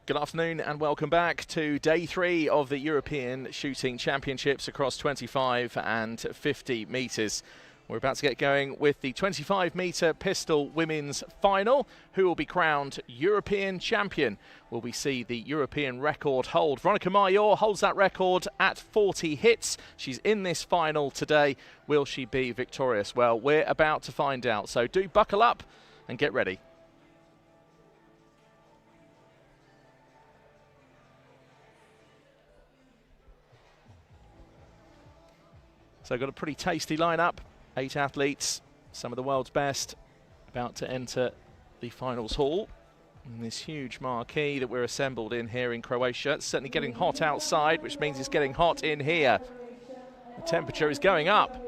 Good afternoon and welcome back to day 3 of the European Shooting Championships across 25 and 50 metres. We're about to get going with the 25-metre pistol women's final. Who will be crowned European champion? Will we see the European record hold? Veronica Major holds that record at 40 hits. She's in this final today. Will she be victorious? Well, we're about to find out. So do buckle up and get ready. So got a pretty tasty lineup. 8 athletes, some of the world's best, about to enter the finals hall. And this huge marquee that we're assembled in here in Croatia. It's certainly getting hot outside, which means it's getting hot in here. The temperature is going up.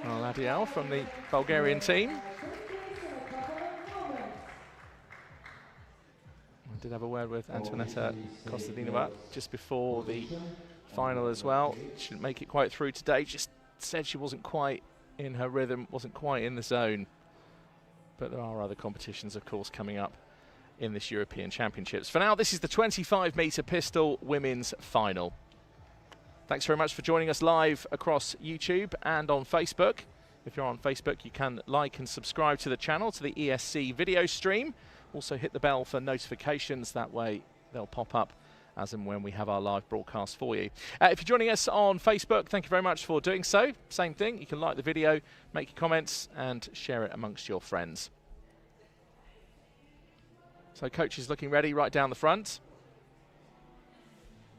Ladial from the Bulgarian team. I did have a word with Antonetta Kostadinova just before the final as well. She didn't make it quite through today. Just said she wasn't quite in her rhythm, wasn't quite in the zone. But there are other competitions, of course, coming up in this European Championships. For now, this is the 25-metre pistol women's final. Thanks very much for joining us live across YouTube and on Facebook. If you're on Facebook, you can like and subscribe to the channel, to the ESC video stream. Also hit the bell for notifications. That way they'll pop up as and when we have our live broadcast for you. If you're joining us on Facebook, thank you very much for doing so. Same thing, you can like the video, make your comments and share it amongst your friends. So coach is looking ready right down the front.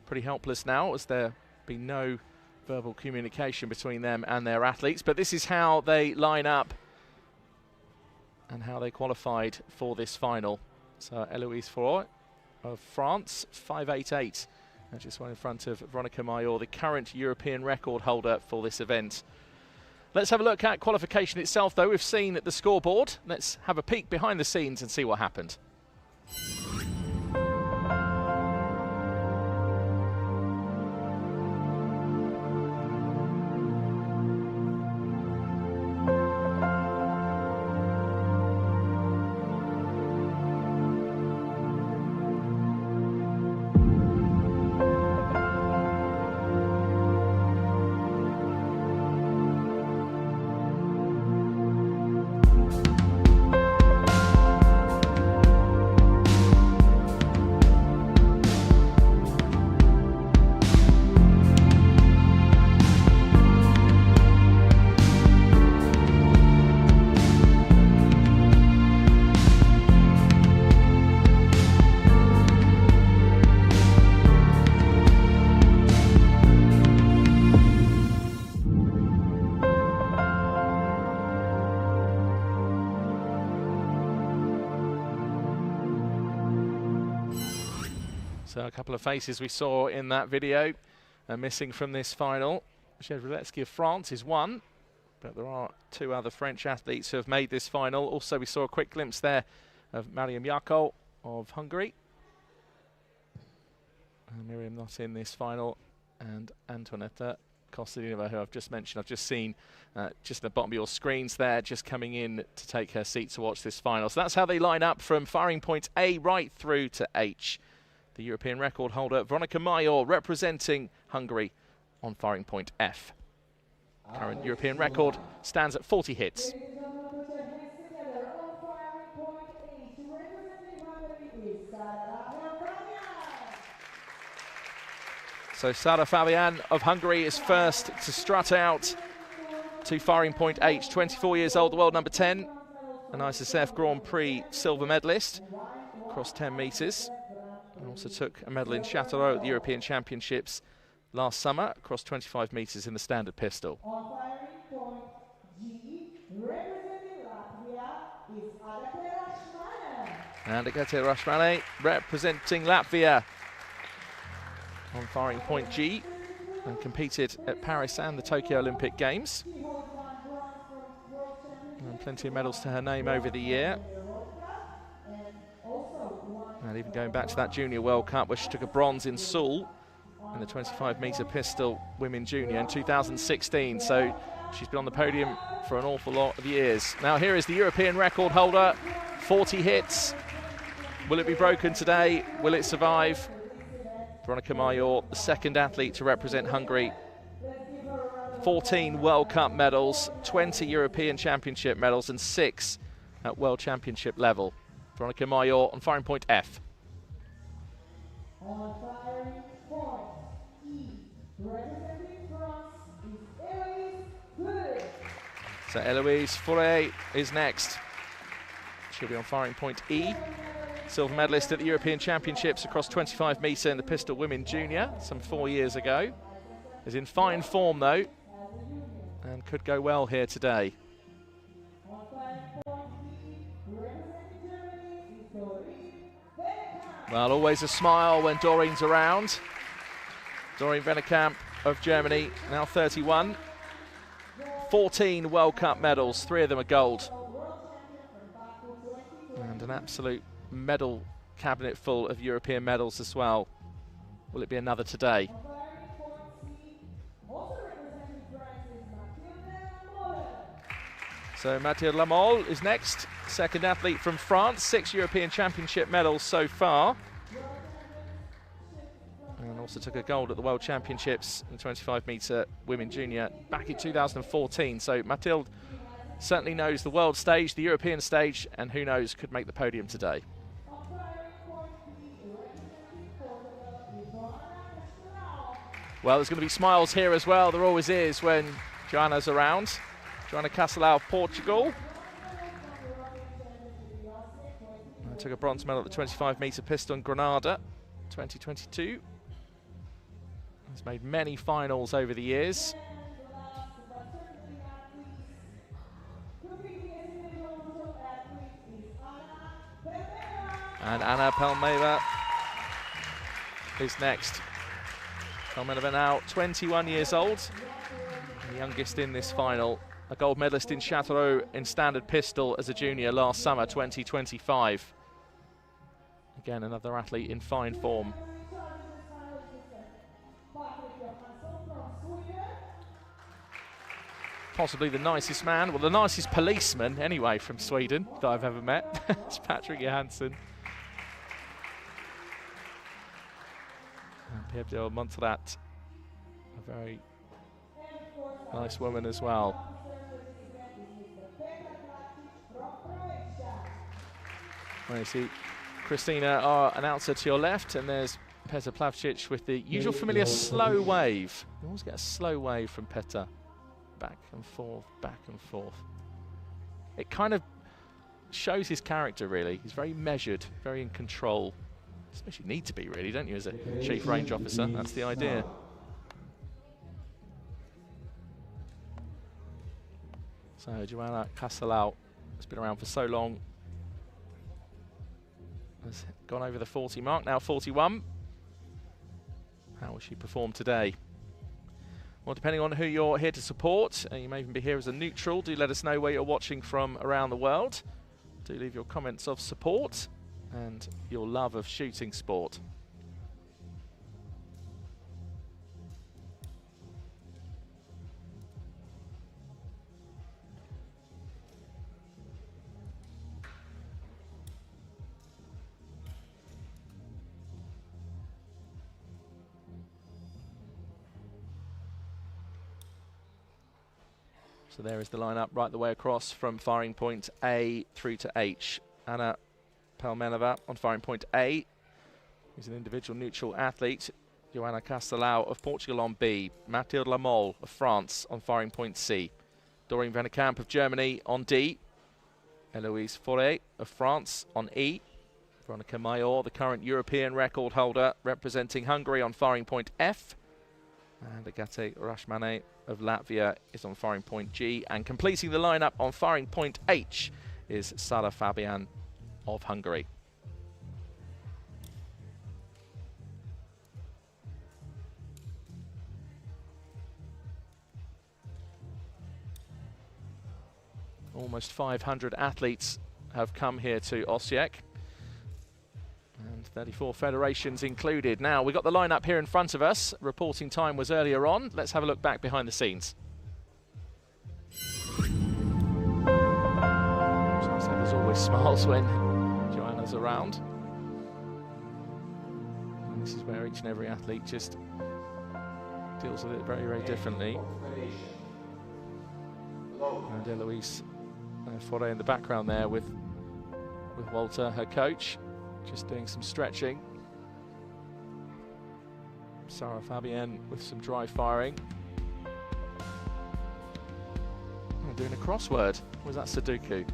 Pretty helpless now as there be no verbal communication between them and their athletes, but this is how they line up and how they qualified for this final. So Eloise Faure of France, 5.88, and just one in front of Veronica Major, the current European record holder for this event. Let's have a look at qualification itself though. We've seen the scoreboard. Let's have a peek behind the scenes and see what happened. So a couple of faces we saw in that video are missing from this final. Zhezreletsky of France is one, but there are 2 other French athletes who have made this final. Also, we saw a quick glimpse there of Mariam Yarkol of Hungary. Miriam not in this final, and Antonetta Kostadinova, who I've just mentioned. I've just seen just at the bottom of your screens there, just coming in to take her seat to watch this final. So that's how they line up from firing point A right through to H. The European record holder, Veronica Major, representing Hungary on firing point F. Current European record stands at 40 hits. So Sara Fabian of Hungary is first to strut out to firing point H. 24 years old, the world number 10, an ISSF Grand Prix silver medalist across 10 metres. And also took a medal in Châtellerault at the European Championships last summer across 25 metres in the standard pistol. On firing point G, representing Latvia is Agate Rashmane representing Latvia on firing point G, and competed at Paris and the Tokyo Olympic Games. And plenty of medals to her name over the year. And even going back to that Junior World Cup where she took a bronze in Seoul in the 25-metre pistol women junior in 2016. So she's been on the podium for an awful lot of years. Now here is the European record holder, 40 hits. Will it be broken today? Will it survive? Veronica Mayor, the second athlete to represent Hungary. 14 World Cup medals, 20 European Championship medals, and 6 at World Championship level. Veronica Mayor on firing point F. On firing point E, representing France is Eloise Faure. So Eloise Faure is next. She'll be on firing point E. Silver medalist at the European Championships across 25 metre in the pistol women junior some 4 years ago. Is in fine form though, and could go well here today. Well, always a smile when Doreen's around. Doreen Vennekamp of Germany, now 31. 14 World Cup medals, 3 of them are gold. And an absolute medal cabinet full of European medals as well. Will it be another today? So Mathilde Lamole is next, second athlete from France, 6 European Championship medals so far. And also took a gold at the World Championships in 25-metre women junior back in 2014. So Mathilde certainly knows the world stage, the European stage, and who knows, could make the podium today. Well, there's going to be smiles here as well. There always is when Joanna's around. Joanna Castelao of Portugal. Took a bronze medal at the 25-metre pistol in Granada, 2022. Has made many finals over the years. And Anna Pelmeva is next. Pelmeva now 21 years old, the youngest in this final. A gold medalist in Châteauroux in standard pistol as a junior last summer, 2025. Again, another athlete in fine form. Possibly the nicest man, well, the nicest policeman anyway from Sweden that I've ever met. It's Patrick Johansson. And Pierre de Montserrat, a very nice woman as well. Well, you see Christina, our announcer, to your left, and there's Petr Plavčič with the usual familiar slow wave. You always get a slow wave from Petr. Back and forth, back and forth. It kind of shows his character, really. He's very measured, very in control. Especially need to be, really, don't you, as a chief range officer? That's the idea. So Joanna Castelao has been around for so long. Has gone over the 40 mark, now 41. How will she perform today? Well, depending on who you're here to support, you may even be here as a neutral. Do let us know where you're watching from around the world. Do leave your comments of support and your love of shooting sport. So there is the lineup right the way across from firing point A through to H. Anna Pelmenova on firing point A, who's an individual neutral athlete. Joanna Castelao of Portugal on B. Mathilde Lamole of France on firing point C. Doreen Vennekamp of Germany on D. Eloise Faure of France on E. Veronica Mayor, the current European record holder, representing Hungary on firing point F. And Agate Rashmane of Latvia is on firing point G. And completing the lineup on firing point H is Sara Fabian of Hungary. Almost 500 athletes have come here to Osijek. And 34 federations included. Now, we've got the lineup here in front of us. Reporting time was earlier on. Let's have a look back behind the scenes. So there's always smiles when Joanna's around. And this is where each and every athlete just deals with it very, very differently. And Eloise Foray in the background there with Walter, her coach, just doing some stretching. Sarah Fabienne with some dry firing. Oh, doing a crossword. Or was that Sudoku?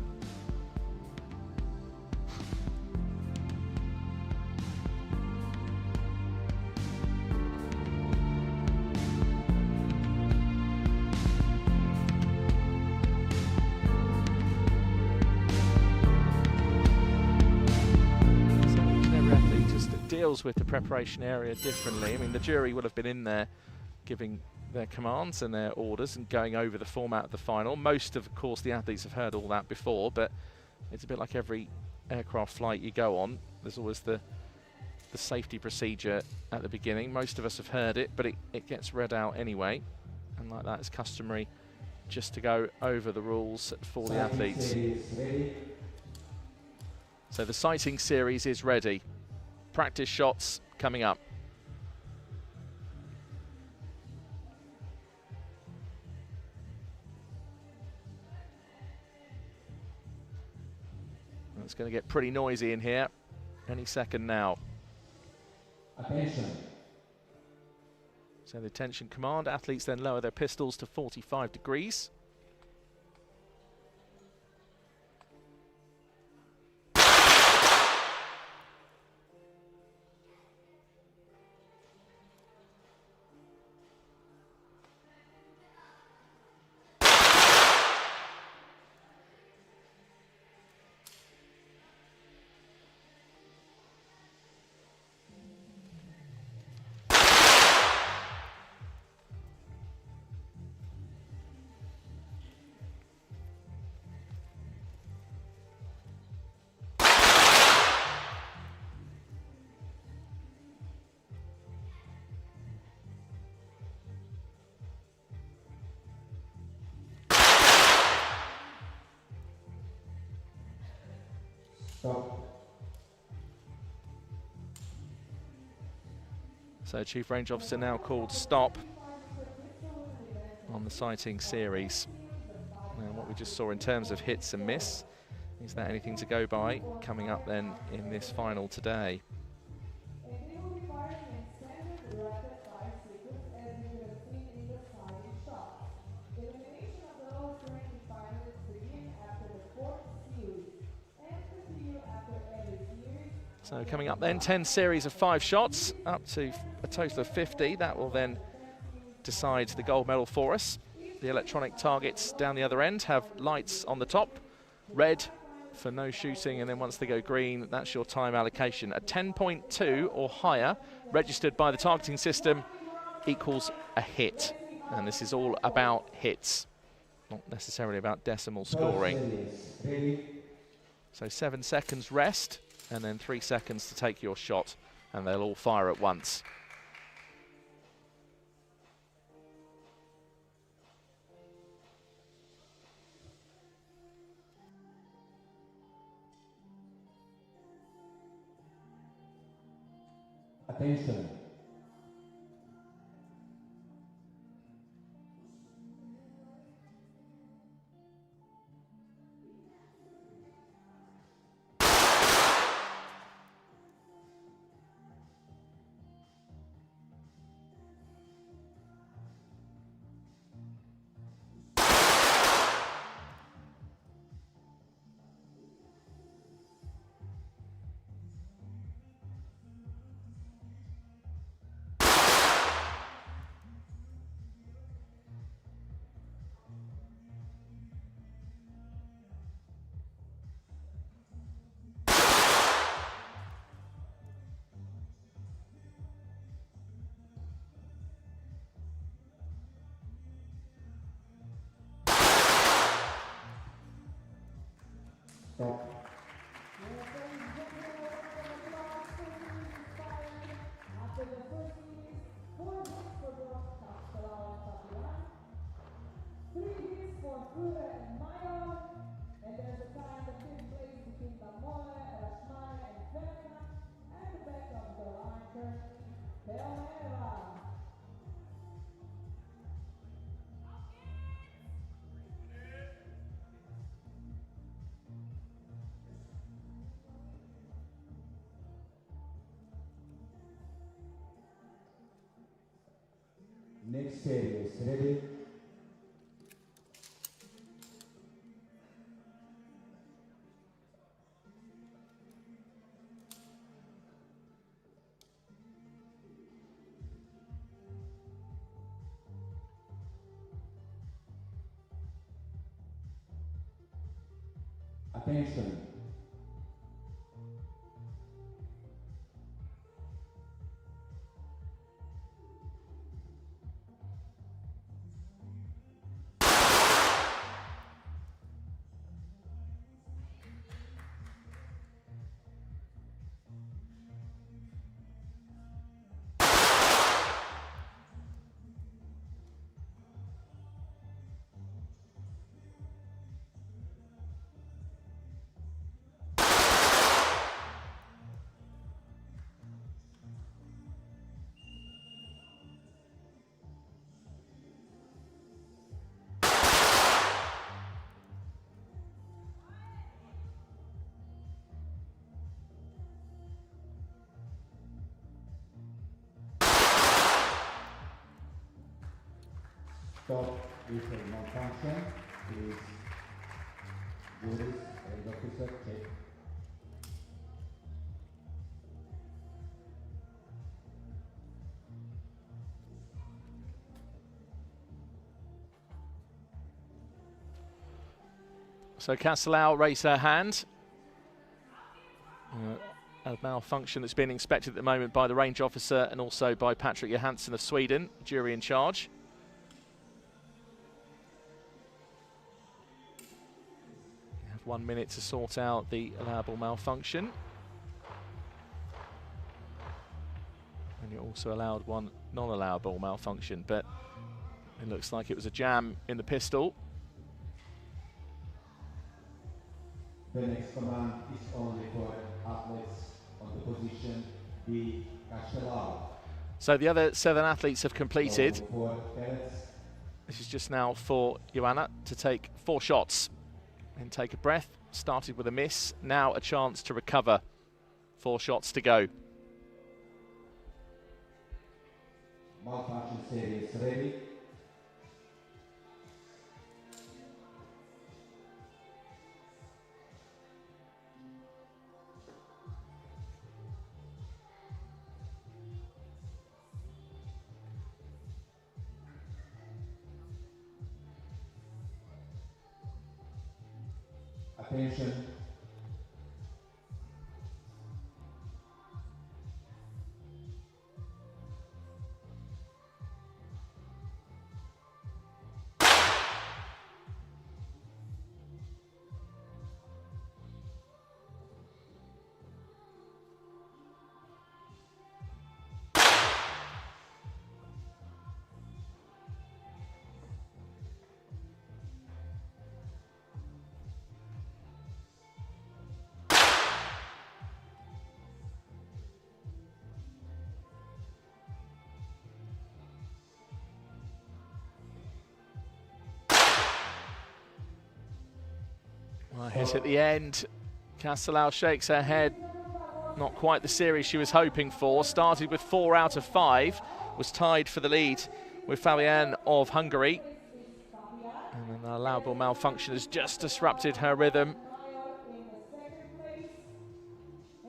Deals with the preparation area differently. I mean, the jury will have been in there giving their commands and their orders and going over the format of the final. Most of course, the athletes have heard all that before, but it's a bit like every aircraft flight you go on. There's always the safety procedure at the beginning. Most of us have heard it, but it gets read out anyway. And like that, it's customary just to go over the rules for the athletes. So the sighting series is ready. Practice shots coming up. It's going to get pretty noisy in here any second now. Attention. So the attention command, athletes then lower their pistols to 45 degrees. Stop. So Chief Range Officer now called stop on the sighting series. Now what we just saw in terms of hits and miss, is that anything to go by coming up then in this final today? So coming up then, 10 series of 5 shots, up to a total of 50. That will then decide the gold medal for us. The electronic targets down the other end have lights on the top, red for no shooting, and then once they go green, that's your time allocation. A 10.2 or higher, registered by the targeting system, equals a hit. And this is all about hits, not necessarily about decimal scoring. So 7 seconds rest, and then 3 seconds to take your shot, and they'll all fire at once. Attention. Stop. series ready. Attention. Stop vehicle malfunction. Please do this as officer check. So Castellao raised her hand. A malfunction that's being inspected at the moment by the range officer and also by Patrick Johansson of Sweden, jury in charge. You have 1 minute to sort out the allowable malfunction. And you're also allowed one non-allowable malfunction, but it looks like it was a jam in the pistol. The next command is only for athletes on the position B, Castellao. So the other 7 athletes have completed. So for Perez, This is just now for Joanna to take 4 shots and take a breath. Started with a miss, now a chance to recover. 4 shots to go. malfunction series ready. Attention. Well, hit at the end. Castellao shakes her head. Not quite the series she was hoping for. Started with 4 out of 5. Was tied for the lead with Fabienne of Hungary. And then the allowable malfunction has just disrupted her rhythm.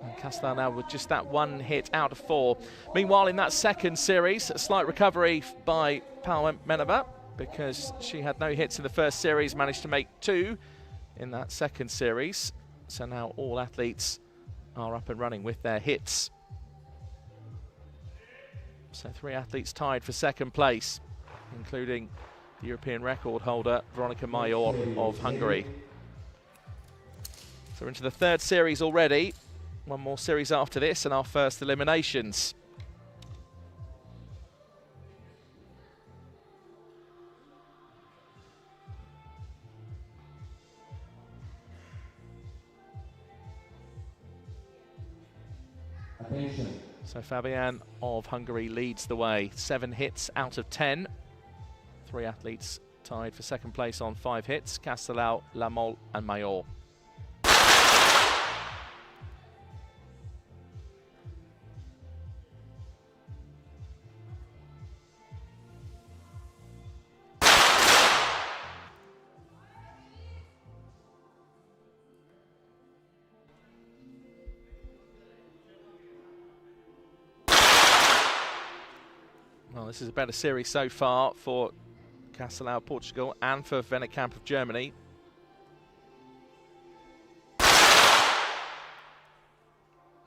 And Castellao now with just that 1 hit out of 4. Meanwhile, in that second series, a slight recovery by Paola Menova because she had no hits in the first series, managed to make 2 in that second series. So now all athletes are up and running with their hits. So 3 athletes tied for second place, including the European record holder, Veronica Major of Hungary. So we're into the 3rd series already. 1 more series after this and our first eliminations. Attention. So Fabienne of Hungary leads the way. 7 hits out of 10. 3 athletes tied for second place on 5 hits. Castellao, Lamol and Major. Well, this is a better series so far for Castelao, Portugal, and for Vennekamp of Germany.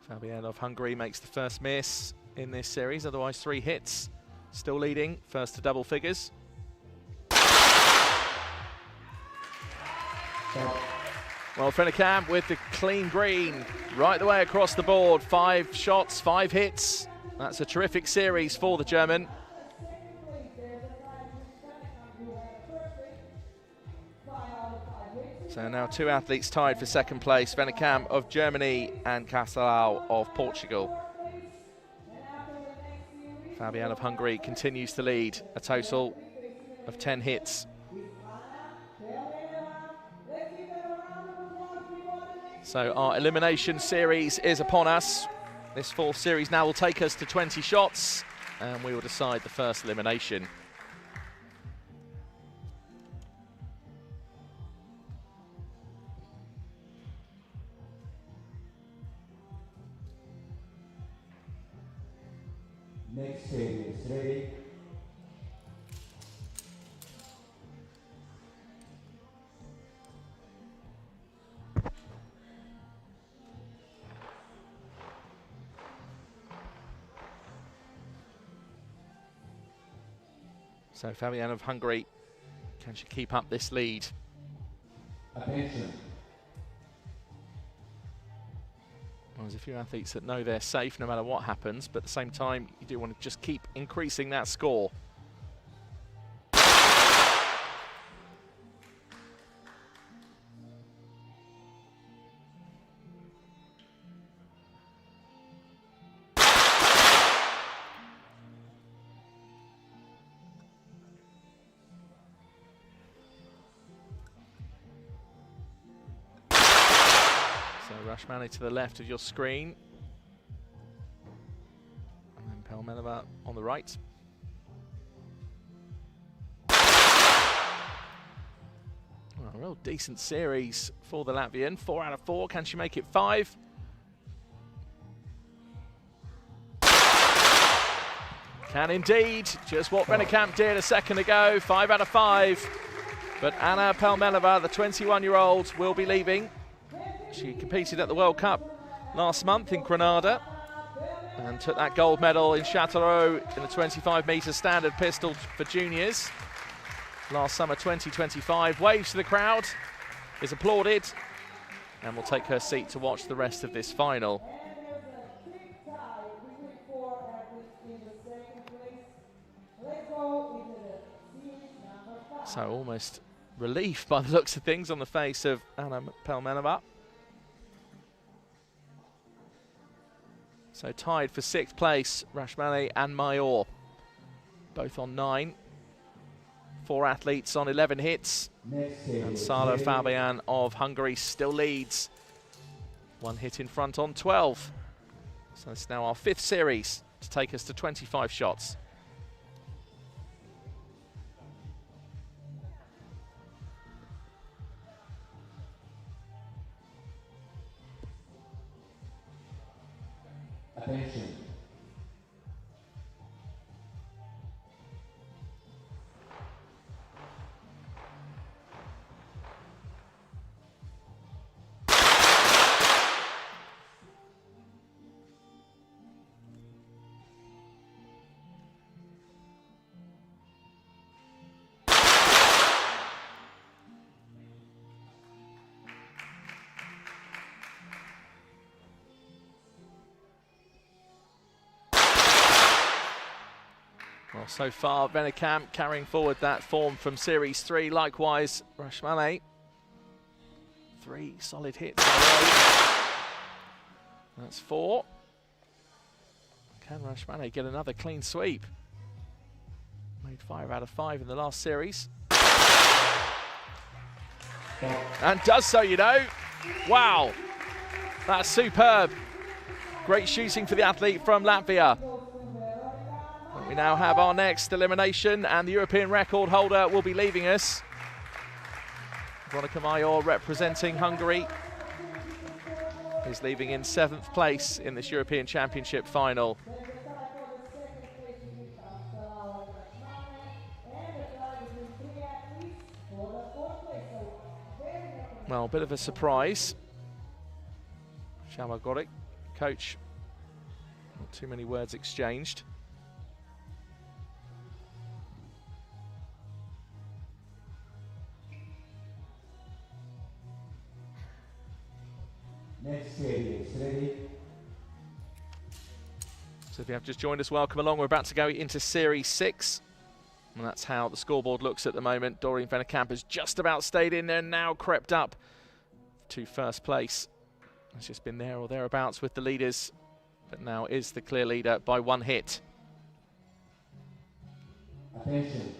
Fabian of Hungary makes the first miss in this series, otherwise 3 hits. Still leading, first to double figures. Well, Vennekamp with the clean green right the way across the board. 5 shots, 5 hits. That's a terrific series for the German. So now 2 athletes tied for second place, Vennekamp of Germany and Castelao of Portugal. Fabian of Hungary continues to lead, a total of 10 hits. So our elimination series is upon us. This 4th series now will take us to 20 shots, and we will decide the first elimination. Next series, ready? So Fabian of Hungary, can she keep up this lead? Attention. Well, there's a few athletes that know they're safe no matter what happens, but at the same time, you do want to just keep increasing that score. Rashmani to the left of your screen. And then Pelmenova on the right. Well, a real decent series for the Latvian. 4 out of 4. Can she make it 5? Can indeed. Just what Vennekamp did a second ago. 5 out of 5. But Anna Pelmenova, the 21-year-old, will be leaving. She competed at the World Cup last month in Granada and took that gold medal in Châtellerault in the 25-metre standard pistol for juniors last summer 2025. Waves to the crowd, is applauded, and will take her seat to watch the rest of this final. So almost relief by the looks of things on the face of Anna Pelmenova. So tied for 6th place, Rashmani and Mayor, both on 9. 4 athletes on 11 hits. And Sala Fabian of Hungary still leads. 1 hit in front on 12. So it's now our 5th series to take us to 25 shots. Attention. Well, so far, Vennekamp carrying forward that form from Series 3. Likewise, Rashmani. 3 solid hits in a row. That's 4. Can Rashmani get another clean sweep? Made 5 out of 5 in the last series. And does so, you know. Wow. That's superb. Great shooting for the athlete from Latvia. We now have our next elimination, and the European record holder will be leaving us. Veronica Mayor, representing Hungary, is leaving in 7th place in this European Championship final. Well, a bit of a surprise. Shamagoric, coach, not too many words exchanged. Next series, ready? So if you have just joined us, welcome along. We're about to go into Series 6. And that's how the scoreboard looks at the moment. Doreen Vennekamp has just about stayed in there, now crept up to first place. It's just been there or thereabouts with the leaders, but now is the clear leader by 1 hit. Attention.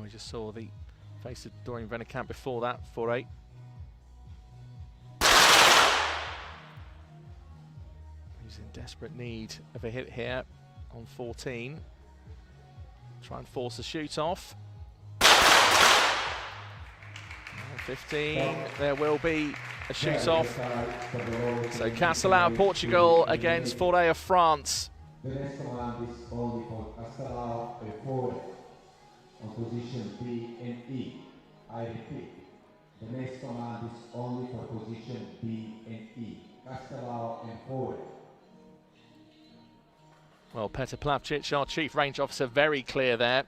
We just saw the face of Doreen Vennekamp before that, 4-8. He's in desperate need of a hit here on 14. Try and force a shoot off. 15, there will be a shoot off. So Castelao, Portugal against Forêt of France. The next command is only for Castelao and Forêt on position B and E. I repeat, the next command is only for position B and E. Castelao and Forêt. Well, Petr Plavčić, our chief range officer, very clear there,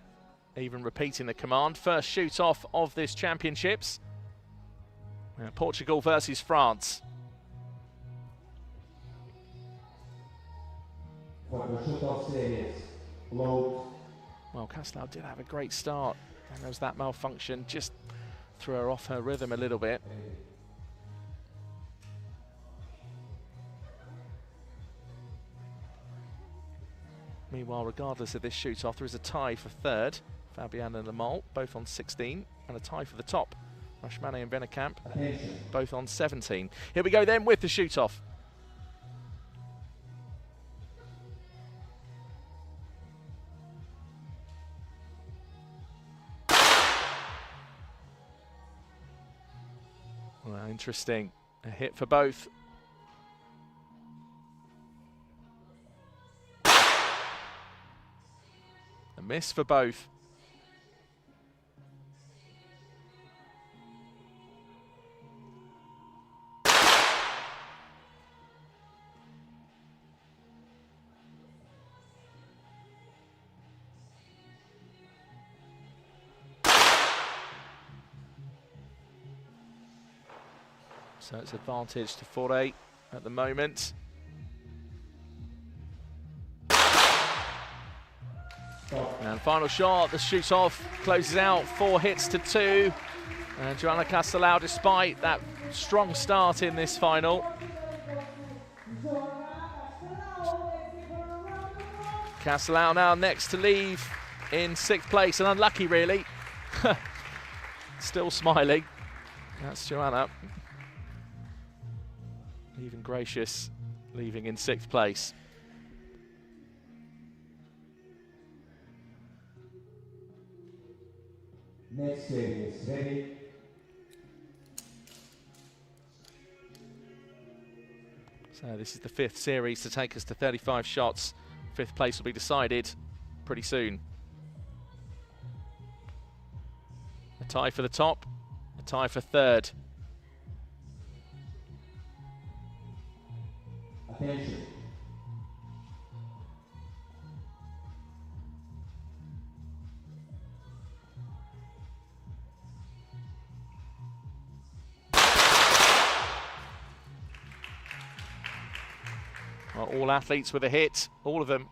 even repeating the command. First shoot off of this championships. Portugal versus France. For the shoot-off series, load. Well, Castelao did have a great start, and there was that malfunction, just threw her off her rhythm a little bit. Meanwhile, regardless of this shoot-off, there is a tie for third. Fabian and Lamal, both on 16, and a tie for the top. Rashmani and Vennekamp, both on 17. Here we go then with the shoot-off. Well, interesting. A hit for both. A miss for both. So it's advantage to Forêt at the moment. And final shot, the shoot off closes out, 4 hits to 2. And Joanna Castelao, despite that strong start in this final, Castelao now next to leave in 6th place, and unlucky really. Still smiling. That's Joanna. Even gracious, leaving in 6th place. Next series, ready? So this is the 5th series to take us to 35 shots. 5th place will be decided pretty soon. A tie for the top, a tie for 3rd. Attention. Well, all athletes with a hit, all of them.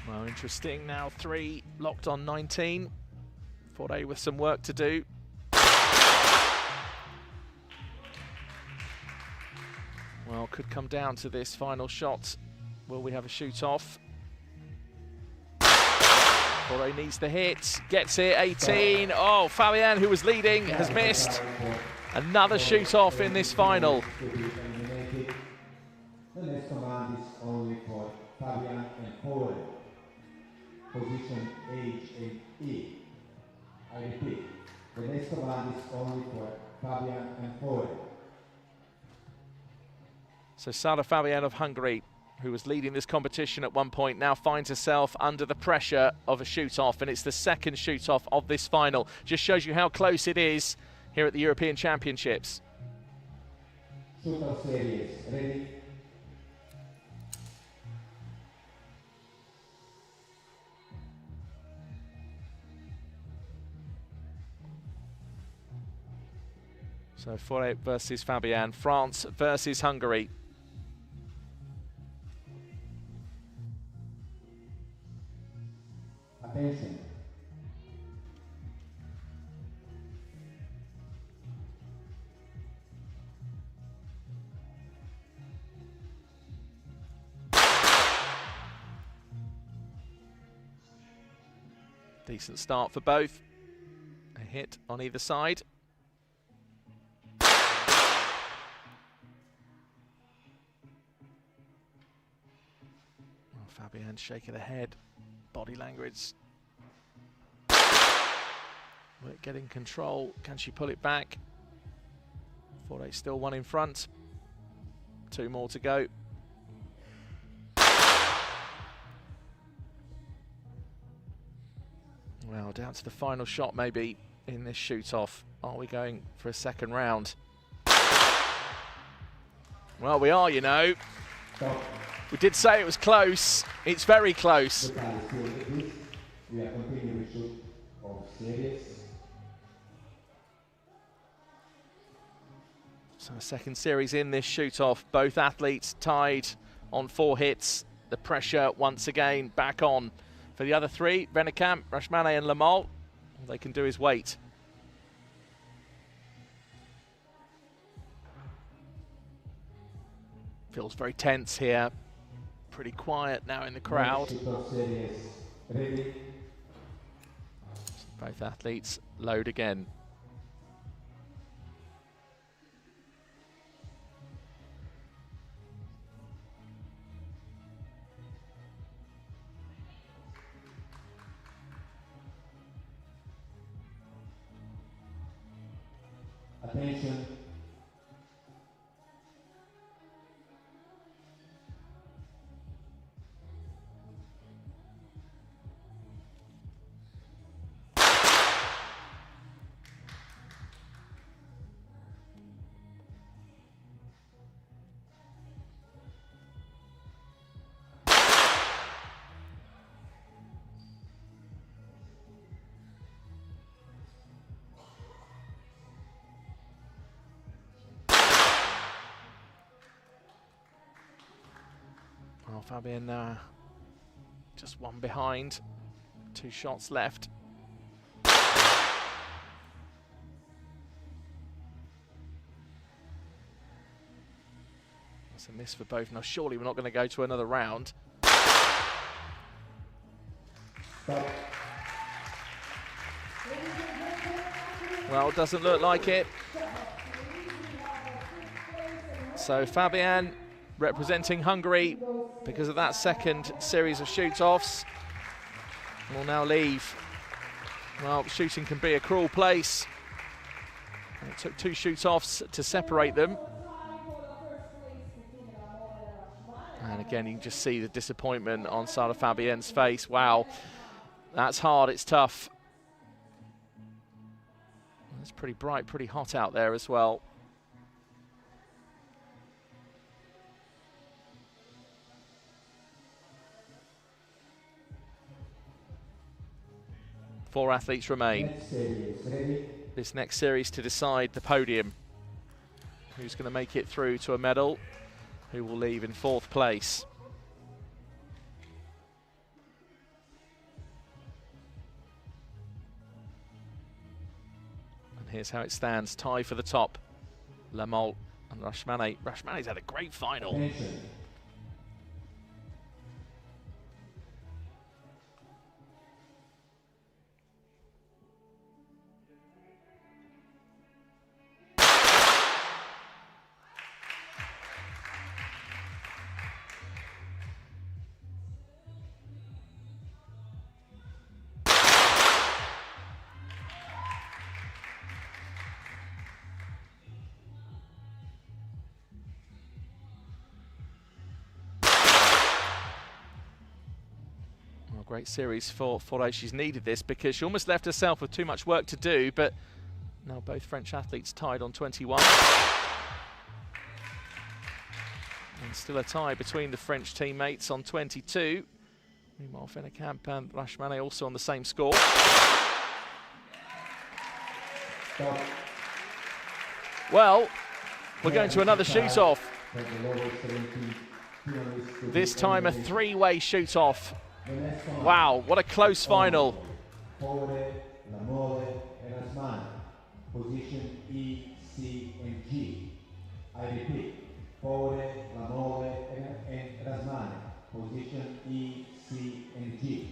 Well, interesting now, 3 locked on 19. Fore with some work to do. Well, could come down to this final shot. Will we have a shoot off? Fore needs the hit, gets it, 18. Oh, Fabian, who was leading, has missed. Another shoot off in this final. The next command is only for Fabian and Fore. Position H and E. I repeat, the next command is only for Fabian and Fore. So Sara Fabian of Hungary, who was leading this competition at one point, now finds herself under the pressure of a shoot-off, and it's the second shoot-off of this final. Just shows you how close it is here at the European Championships. Shoot-off series, ready? So Fore versus Fabian, France versus Hungary. Attention. Decent start for both. A hit on either side. Well, Fabian shaking the head. Body language. Will it get in control? Can she pull it back? Fore still one in front. 2 more to go. Well, down to the final shot maybe in this shoot-off. Are we going for a second round? Well, we are, you know. We did say it was close. It's very close. We are continuing with shoot-off series. So a second series in this shoot-off. Both athletes tied on 4 hits. The pressure once again back on. For the other 3, Venekamp, Rashmane and Lamol, all they can do is wait. Feels very tense here. Pretty quiet now in the crowd. Both athletes load again. Attention. Well, Fabian just one behind, 2 shots left. That's a miss for both. Now, surely we're not going to go to another round. Well, doesn't look like it. So Fabian, representing Hungary, because of that second series of shoot-offs, will now leave. Well, shooting can be a cruel place. And it took 2 shoot-offs to separate them. And again, you can just see the disappointment on Sara Fabien's face. Wow, that's hard, it's tough. It's pretty bright, pretty hot out there as well. Four athletes remain. This next series to decide the podium. Who's going to make it through to a medal? Who will leave in 4th place? And here's how it stands. Tie for the top. Lemol and Rashmani. Rashmani's had a great final. Attention. Great series for Fore. She's needed this because she almost left herself with too much work to do, but now both French athletes tied on 21. And still a tie between the French teammates on 22. Meanwhile, Vennekamp and Rashmani also on the same score. Well, we're going to another shoot-off. This time a three-way shoot-off. Wow, what a close final. Position E, C, and G. I repeat, Fore, Lamole, and Rasmane. Position E, C, and G.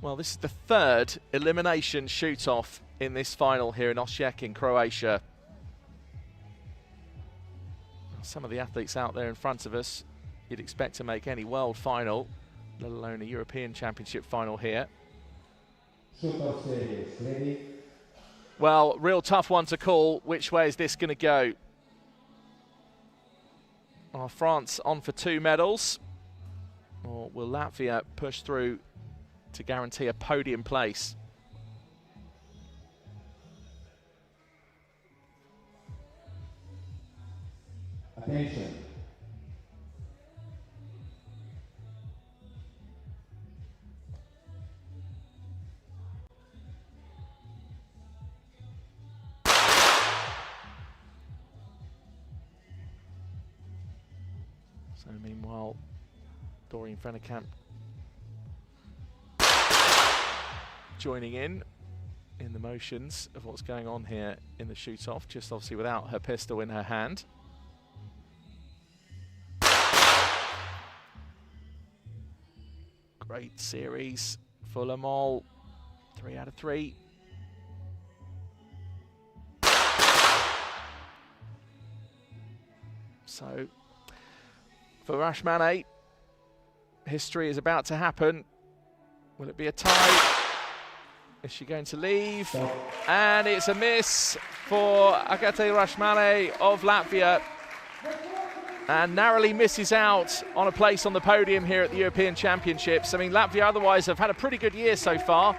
Well, this is the third elimination shoot-off in this final here in Osijek in Croatia. Some of the athletes out there in front of us you'd expect to make any world final, let alone a European Championship final here. Shoot-off series, ready? Well, real tough one to call. Which way is this going to go? Are France on for 2 medals? Or will Latvia push through to guarantee a podium place? Attention. So meanwhile, Dorian Vennekamp joining in the motions of what's going on here in the shoot-off, just obviously without her pistol in her hand. Great series for Lemol, 3 out of 3. So for Rashmani, history is about to happen. Will it be a tie? Is she going to leave? And it's a miss for Agate Rashmani of Latvia, and narrowly misses out on a place on the podium here at the European Championships. I mean, Latvia otherwise have had a pretty good year so far.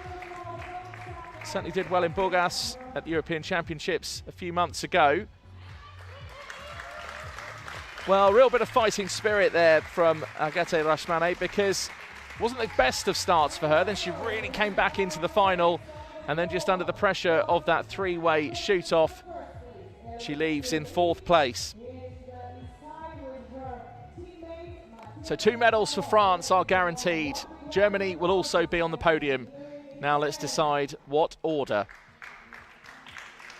Certainly did well in Burgas at the European Championships a few months ago. Well, a real bit of fighting spirit there from Agate Rashmani, because it wasn't the best of starts for her. Then she really came back into the final, and then just under the pressure of that three-way shoot-off, she leaves in 4th place. So 2 medals for France are guaranteed. Germany will also be on the podium. Now let's decide what order.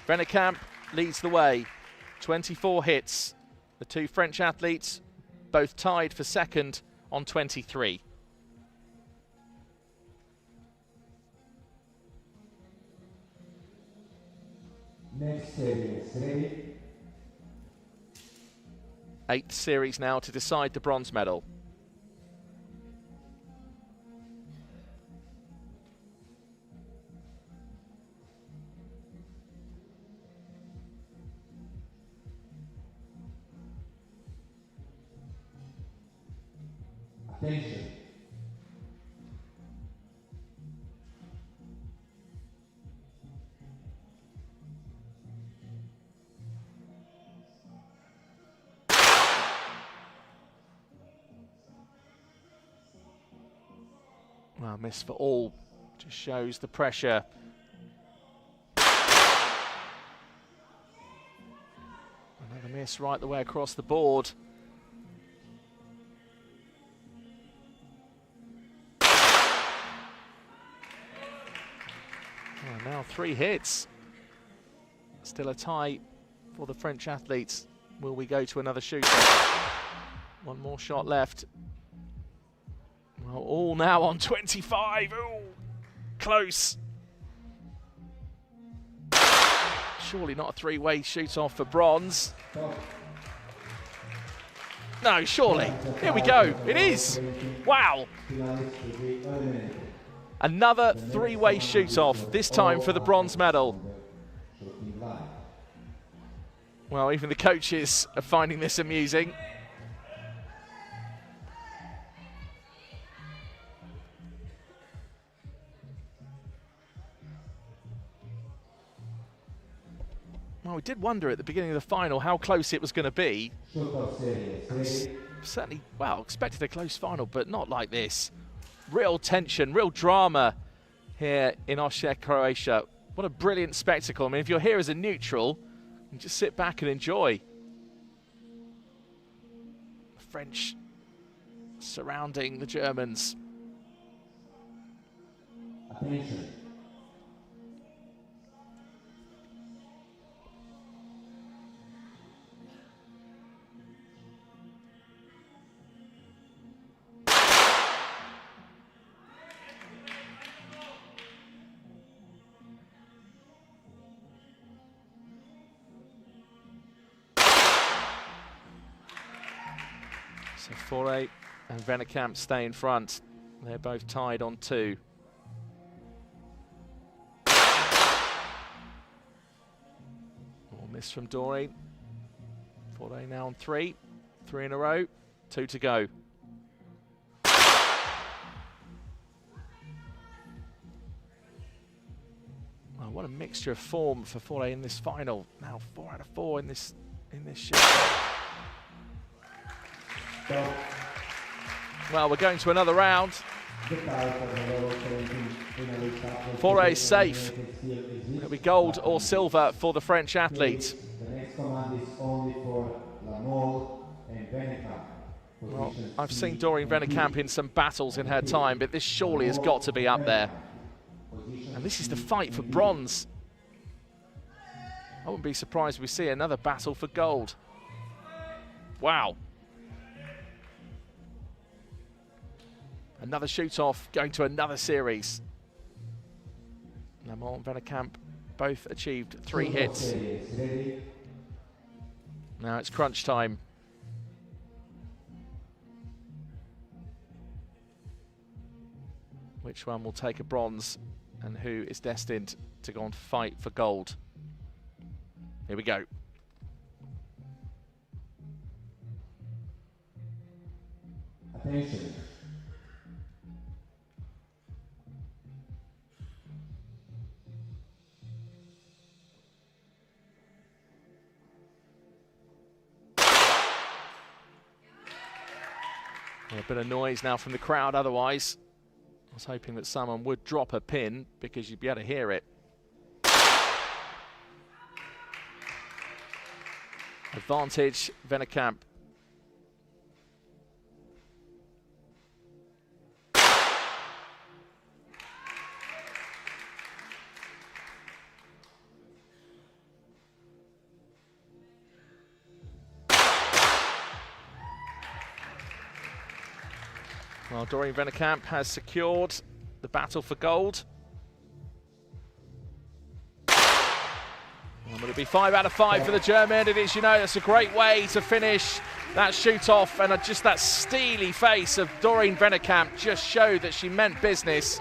Vennekamp leads the way, 24 hits. The 2 French athletes both tied for 2nd on 23. Next series, ready? 8th series now to decide the bronze medal. Attention. Well, miss for all, just shows the pressure. Another miss right the way across the board. Well, now 3 hits. Still a tie for the French athletes. Will we go to another shooter? One more shot left. Well, all now on 25. Ooh, close. Surely not a three-way shoot-off for bronze. No, surely. Here we go. It is. Wow. Another three-way shoot-off, this time for the bronze medal. Well, even the coaches are finding this amusing. Well, we did wonder at the beginning of the final how close it was going to be. Certainly, well, expected a close final, but not like this. Real tension, real drama here in Osijek, Croatia. What a brilliant spectacle. I mean, if you're here as a neutral, you just sit back and enjoy. The French surrounding the Germans. Attention. So Faure and Vennekamp stay in front. They're both tied on 2. All miss from Doreen. Faure now on 3. 3 in a row. 2 to go. Well, what a mixture of form for Faure in this final. Now 4 out of 4 in this show. Well, we're going to another round. Faure is safe. It'll be gold or silver for the French athlete. The next command is only for Lamol and Vennekamp. Well, I've seen Doreen Vennekamp in some battles in her time, but this surely has got to be up there. And this is the fight for bronze. I wouldn't be surprised if we see another battle for gold. Wow. Another shoot-off, going to another series. Lamont and Vennekamp both achieved 3 hits. Now it's crunch time. Which one will take a bronze and who is destined to go on to fight for gold? Here we go. Attention. A bit of noise now from the crowd otherwise. I was hoping that someone would drop a pin because you'd be able to hear it. Advantage, Vennekamp. Well, Doreen Vennekamp has secured the battle for gold. And will it be 5 out of 5 for the German? It is, you know, that's a great way to finish that shoot-off, and just that steely face of Doreen Vennekamp just showed that she meant business.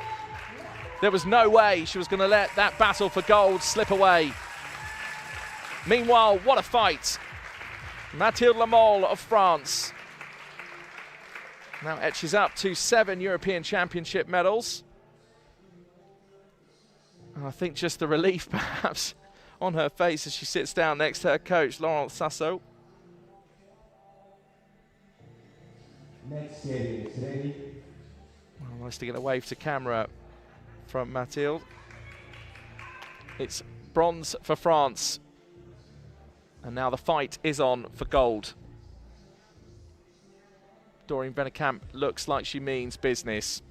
There was no way she was going to let that battle for gold slip away. Meanwhile, what a fight. Mathilde Lamol of France now etches up to 7 European Championship medals. And I think just the relief perhaps on her face as she sits down next to her coach, Laurent Sasso. Next series is ready. Well, nice to get a wave to camera from Mathilde. It's bronze for France. And now the fight is on for gold. Doreen Vennekamp looks like she means business.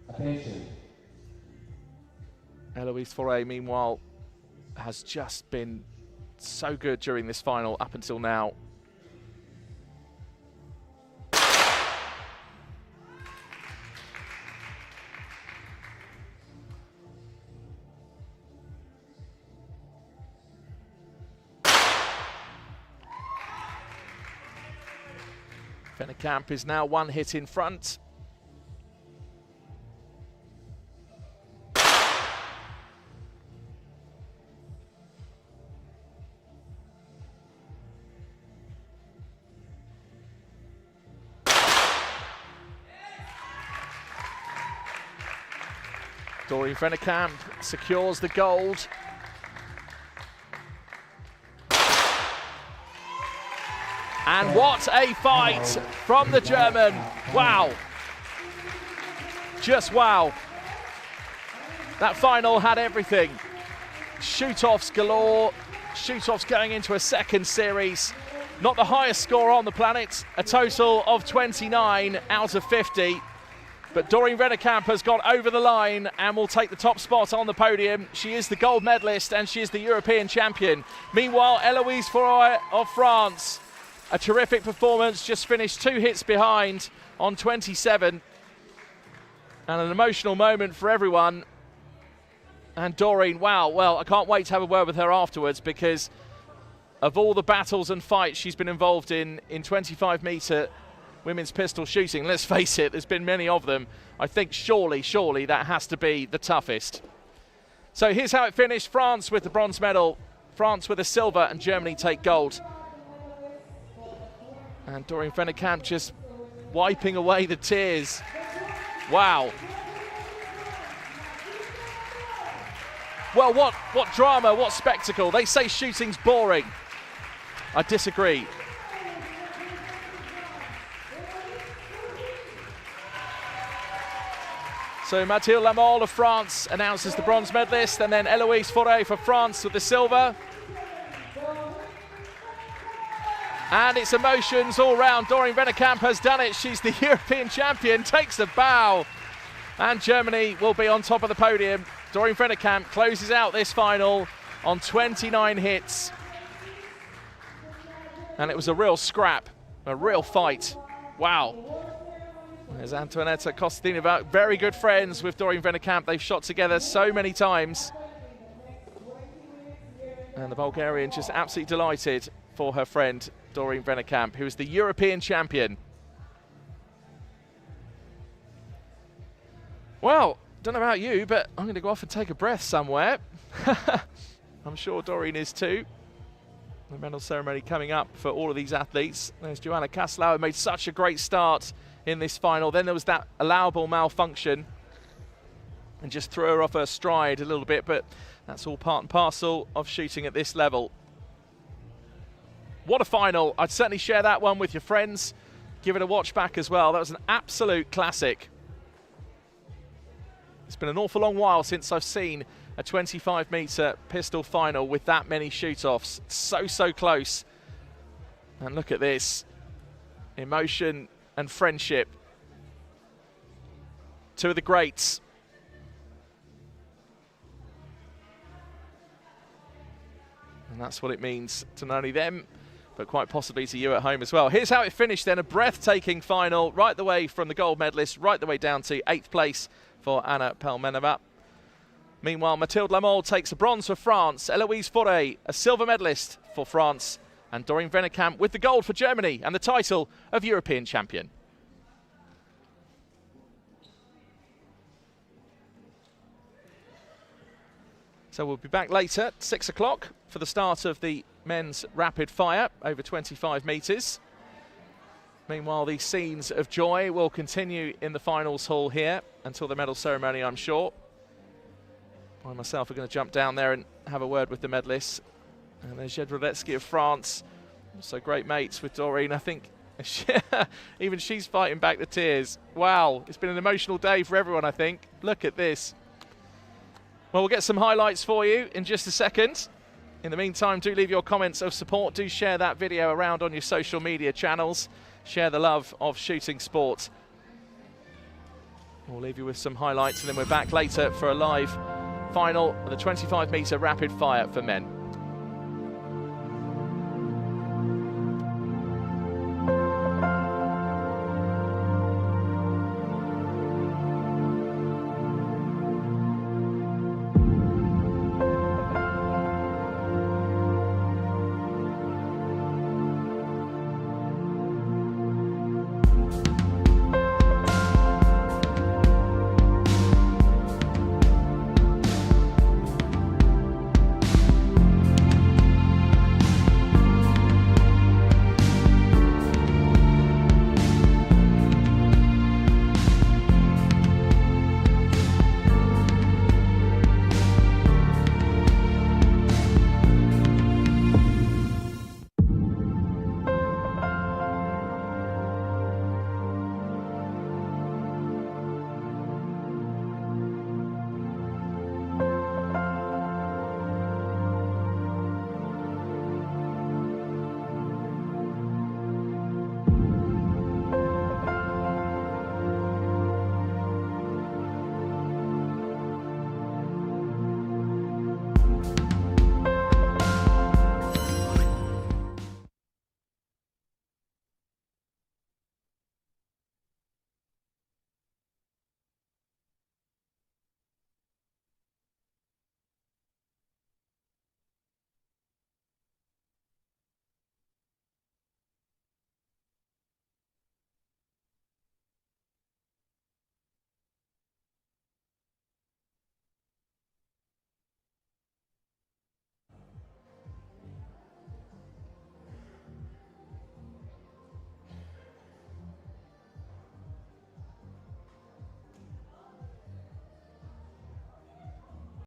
Attention. Eloise Foray, meanwhile, has just been so good during this final up until now. Vennekamp is now 1 hit in front. Doreen Vennekamp secures the gold. And what a fight from the German. Wow. Just wow. That final had everything. Shoot-offs galore. Shoot-offs going into a second series. Not the highest score on the planet. A total of 29 out of 50. But Doreen Vennekamp has got over the line and will take the top spot on the podium. She is the gold medalist and she is the European champion. Meanwhile, Eloise Foray of France, a terrific performance, just finished 2 hits behind on 27. And an emotional moment for everyone. And Doreen, wow, well, I can't wait to have a word with her afterwards, because of all the battles and fights she's been involved in 25-metre women's pistol shooting, let's face it, there's been many of them. I think surely that has to be the toughest. So here's how it finished. France with the bronze medal, France with a silver, and Germany take gold. And Doreen Vennekamp just wiping away the tears. Wow. Well, what drama, what spectacle. They say shooting's boring. I disagree. So Mathilde Lamole of France announces the bronze medalist, and then Eloise Foray for France with the silver. And it's emotions all round. Doreen Vennekamp has done it. She's the European champion, takes the bow. And Germany will be on top of the podium. Doreen Vennekamp closes out this final on 29 hits. And it was a real scrap, a real fight. Wow. There's Antoaneta Kostadinova, very good friends with Doreen Vennekamp. They've shot together so many times. And the Bulgarian just absolutely delighted for her friend Doreen Vennekamp, who is the European champion. Well, don't know about you, but I'm going to go off and take a breath somewhere. I'm sure Doreen is too. The medal ceremony coming up for all of these athletes. There's Joanna Kaslauer, made such a great start in this final. Then there was that allowable malfunction and just threw her off her stride a little bit, but that's all part and parcel of shooting at this level. What a final. I'd certainly share that one with your friends. Give it a watch back as well. That was an absolute classic. It's been an awful long while since I've seen a 25-metre pistol final with that many shoot-offs. So close. And look at this. Emotion and friendship. Two of the greats. And that's what it means to not only them, but quite possibly to you at home as well. Here's how it finished then. A breathtaking final, right the way from the gold medalist, right the way down to 8th place for Anna Pelmenova. Meanwhile, Mathilde Lamole takes a bronze for France. Eloise Foray, a silver medalist for France. And Doreen Vennekamp with the gold for Germany and the title of European champion. So we'll be back later, 6 o'clock, for the start of the men's rapid fire over 25 metres. Meanwhile, these scenes of joy will continue in the finals hall here until the medal ceremony, I'm sure. I myself are going to jump down there and have a word with the medalists. And there's Jedrzejewski of France, also great mates with Doreen. I think even she's fighting back the tears. Wow, it's been an emotional day for everyone, I think. Look at this. Well, we'll get some highlights for you in just a second. In the meantime, do leave your comments of support. Do share that video around on your social media channels. Share the love of shooting sport. We'll leave you with some highlights, and then we're back later for a live final of the 25 metre rapid fire for men.